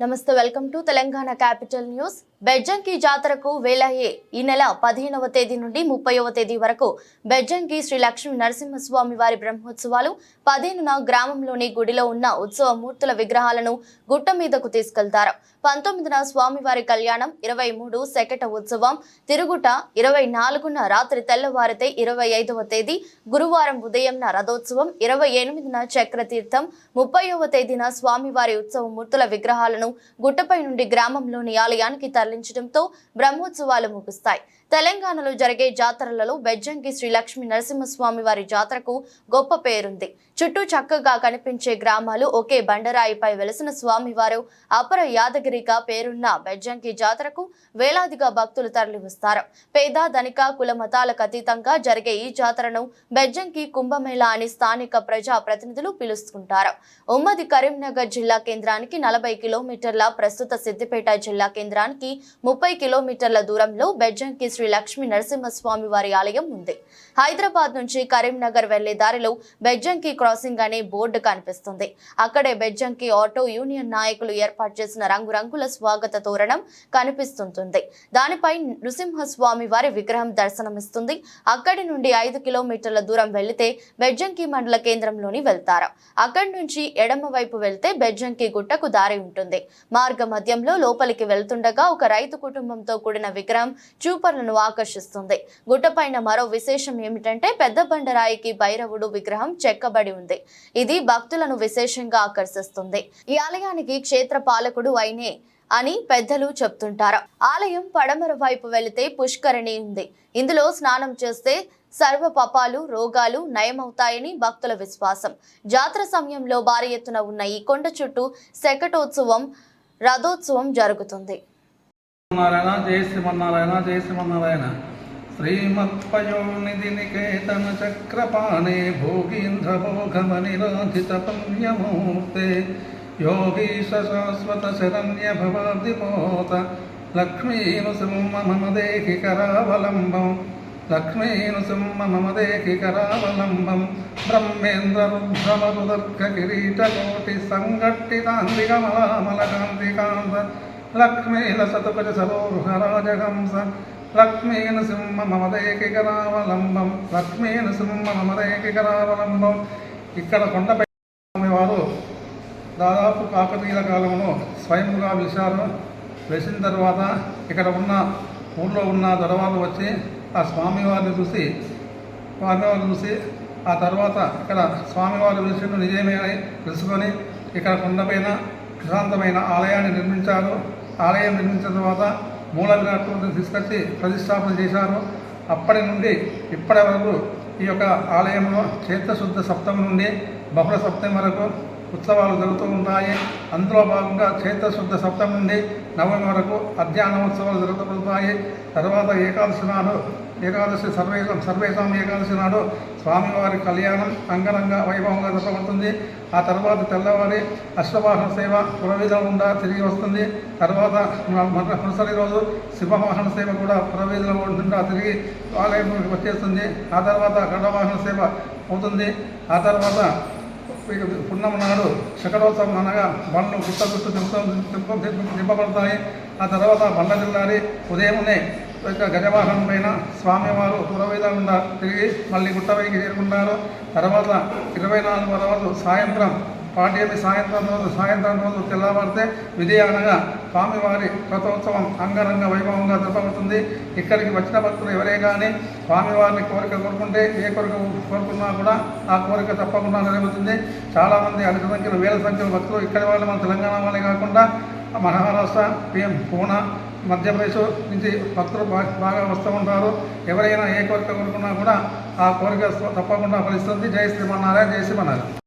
నమస్తే welcome to Telangana capital news. Bejjanki జాతరకు వేలయ్యే ఈ నెల 15వ తేదీ నుండి 30వ తేదీ వరకు బెజ్జంకి శ్రీ లక్ష్మీ నరసింహస్వామి వారి బ్రహ్మోత్సవాలు 15న గ్రామంలోని గుడిలో ఉన్న ఉత్సవ మూర్తుల విగ్రహాలను గుట్ట మీదకు తీసుకెళ్తారు। 19న స్వామివారి కళ్యాణం, 23 సెకట ఉత్సవం తిరుగుట, 24న రాత్రి తెల్లవారితే, 25వ తేదీ గురువారం ఉదయంన రథోత్సవం, 28న చక్రతీర్థం, 30వ తేదీన స్వామివారి ఉత్సవ మూర్తుల విగ్రహాలను గుట్టపై నుండి గ్రామంలోని ఆలయానికి తరలించడంతో బ్రహ్మోత్సవాలు ముగుస్తాయి। తెలంగాణలో జరిగే జాతరలలో బెజ్జంకి శ్రీ లక్ష్మీ నరసింహస్వామి వారి జాతరకు గొప్ప పేరుంది। చుట్టూ చక్కగా కనిపించే గ్రామాలు, ఒకే బండరాయిపై వెలసిన స్వామివారు అపర యాదగిరిగా పేరున్న బెజ్జంకి జాతరకు వేలాదిగా భక్తులు తరలి వస్తారు। పేద ధనిక కుల మతాలకు అతీతంగా జరిగే ఈ జాతరను బెజ్జంకి కుంభమేళా అని స్థానిక ప్రజా ప్రతినిధులు పిలుస్తుంటారు। ఉమ్మడి కరీంనగర్ జిల్లా కేంద్రానికి 40 కిలోమీటర్ల, ప్రస్తుత సిద్దిపేట జిల్లా కేంద్రానికి 30 కిలోమీటర్ల దూరంలో బెజ్జంకి శ్రీ లక్ష్మీ నరసింహస్వామి వారి ఆలయం ఉంది। హైదరాబాద్ నుంచి కరీంనగర్ వెళ్లే దారిలో బెజ్జంకి క్రాసింగ్ అనే బోర్డు కనిపిస్తుంది। అక్కడే బెజ్జంకి ఆటో యూనియన్ నాయకులు ఏర్పాటు చేసిన రంగురంగుల స్వాగత తోరణం కనిపిస్తుంటుంది। దానిపై నృసింహస్వామి వారి విగ్రహం దర్శనమిస్తుంది। అక్కడి నుండి 5 కిలోమీటర్ల దూరం వెళ్లితే బెజ్జంకి మండల కేంద్రంలోని వెళ్తారు। అక్కడి నుంచి ఎడమ వైపు వెళ్తే బెజ్జంకి గుట్టకు దారి ఉంటుంది। మార్గ మధ్యంలో లోపలికి వెళ్తుండగా ఒక రైతు కుటుంబంతో కూడిన విగ్రహం చూపర్లను ఆకర్షిస్తుంది। గుట్టపైన మరో విశేషం ఏమిటంటే పెద్ద బండరాయికి భైరవుడు విగ్రహం చెక్కబడి ఉంది। ఇది భక్తులను విశేషంగా ఆకర్షిస్తుంది। ఈ ఆలయానికి క్షేత్ర పాలకుడు అయినే అని పెద్దలు చెప్తుంటారు। ఆలయం పడమర వైపు వెళితే పుష్కరిణి ఉంది। ఇందులో స్నానం చేస్తే సర్వ పాపాలు, రోగాలు నయమవుతాయని భక్తుల విశ్వాసం। జాతర సమయంలో భారీ ఎత్తున ఉన్న ఈ కొండ చుట్టూ శకటోత్సవం, రథోత్సవం జరుగుతుంది। జై శ్రీమన్నారాయణ, జై శ్రీమన్నారాయణ। శ్రీమత్పయోనిధి నికేతన చక్రపాణే భోగీంద్ర భోగమనిరాధిత పుణ్యమూర్తే యోగీశ శాశ్వత శరణ్య భవాదిపోత లక్ష్మీనుసింహ మమ దేహి కరావలంబం, లక్ష్మీనుసింహ మమ దేహి కరావలంబం బ్రహ్మేంద్ర రుద్రమరుదర్గ కిరీటకోటి సంఘట్టితాందికమలామలకాంతికాంత లక్ష్మీల సతుపజ సరోరుహరాజహంస లక్ష్మీనృసింహ మమ దేహి కరావలంబం, లక్ష్మీనృసింహ మమ దేహి కరావలంబం। ఇక్కడ కొండపై వారు దాదాపు కాకతీయుల కాలంలో స్వయంగా వెలిశారు। వెలిసిన తర్వాత ఇక్కడ ఉన్న ఊళ్ళో ఉన్న దొరవాళ్ళు వచ్చి ఆ స్వామివారిని చూసి ఆ తర్వాత ఇక్కడ స్వామివారి వెలిసిన నిజమే తెలుసుకొని ఇక్కడ కొండపైన ప్రశాంతమైన ఆలయాన్ని నిర్మించారు। ఆలయం నిర్మించిన తర్వాత మూల విరాట్ను తీసుకొచ్చి ప్రతిష్టాపన చేశారు। అప్పటి నుండి ఇప్పటి వరకు ఈ యొక్క ఆలయంలో చైత్రశుద్ధ సప్తమి నుండి బహుళ సప్తమి వరకు ఉత్సవాలు జరుగుతూ ఉంటాయి। అందులో భాగంగా చైత్రశుద్ధ సప్తమి నుండి నవమి వరకు అధ్యానోత్సవాలు జరుగుతుంటాయి। తర్వాత ఏకాదశి సర్వేశాం ఏకాదశి నాడు స్వామివారి కళ్యాణం అంగరంగ వైభవంగా జరగబడుతుంది। ఆ తర్వాత తెల్లవారి అశ్వవాహన సేవ పురవీధుల గుండా తిరిగి వస్తుంది। తర్వాత మరుసటి రోజు శివవాహన సేవ కూడా పురవీధుల గుండా తిరిగి ఆలయం వచ్చేస్తుంది। ఆ తర్వాత గరుడవాహన సేవ అవుతుంది। ఆ తర్వాత పున్నమ నాడు శకటోత్సవం అనగా బండ్లు గుట్ట చుట్టూ దింపబడతాయి। ఆ తర్వాత బండ్ల జిల్లారి ఉదయమునే గజవాహనం పైన స్వామివారు పురవీధుల గుండా తిరిగి మళ్ళీ గుట్టపైకి చేరుకుంటారు। తర్వాత 24వ రోజు సాయంత్రం పాడ్యమి సాయంత్రం రోజు తెల్లవారితే విధి అనగా స్వామివారి రథోత్సవం అంగరంగ వైభవంగా జరపబడుతుంది। ఇక్కడికి వచ్చిన భక్తులు ఎవరే కానీ స్వామివారిని కోరిక కోరుకుంటే ఏ కోరిక కోరుకున్నా కూడా ఆ కోరిక తప్పకుండా నెరవేరుతుంది। చాలామంది అధిక సంఖ్యలో వేల సంఖ్యలో భక్తులు ఇక్కడి వాళ్ళు మన తెలంగాణ వాళ్ళే కాకుండా మహారాష్ట్ర, పూనా, మధ్యప్రదేశ్ నుంచి భక్తులు బాగా వస్తూ ఉంటారు। ఎవరైనా ఏ కోరిక కోరుకున్నా కూడా ఆ కోరిక తప్పకుండా ఫలిస్తుంది। జై శ్రీమన్నారాయణ, జై శ్రీమన్నారాయణ।